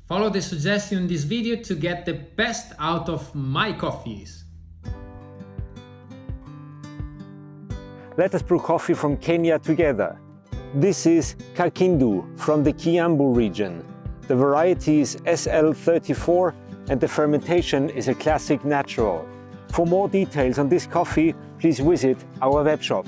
Follow the suggestion in this video to get the best out of my coffees. Let us brew coffee from Kenya together. This is Kakindu from the Kiambu region. The variety is SL34 and the fermentation is a classic natural. For more details on this coffee, please visit our webshop.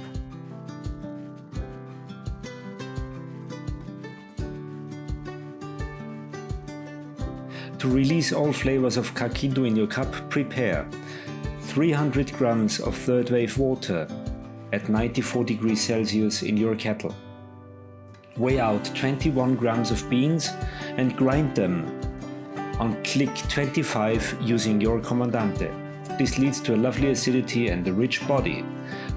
To release all flavors of Kakindu in your cup, prepare 300 grams of third wave water at 94 degrees Celsius in your kettle. Weigh out 21 grams of beans and grind them on click 25 using your Comandante. This leads to a lovely acidity and a rich body.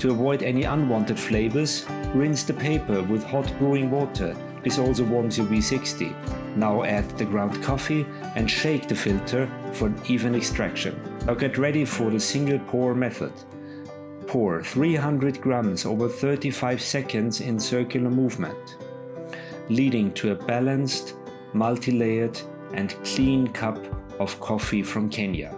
To avoid any unwanted flavors, rinse the paper with hot brewing water. This also warms your V60. Now add the ground coffee and shake the filter for an even extraction. Now get ready for the single pour method. Pour 300 grams over 35 seconds in circular movement, leading to a balanced, multi-layered and clean cup of coffee from Kenya.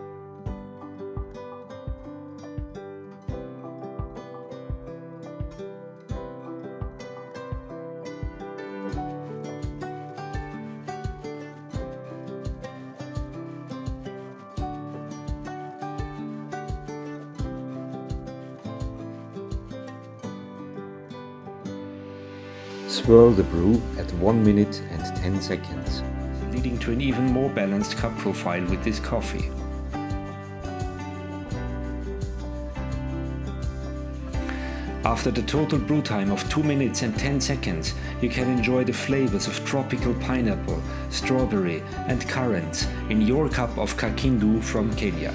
Swirl the brew at 1 minute and 10 seconds, leading to an even more balanced cup profile with this coffee. After the total brew time of 2 minutes and 10 seconds, you can enjoy the flavors of tropical pineapple, strawberry and currants in your cup of Kakindu from Kenya.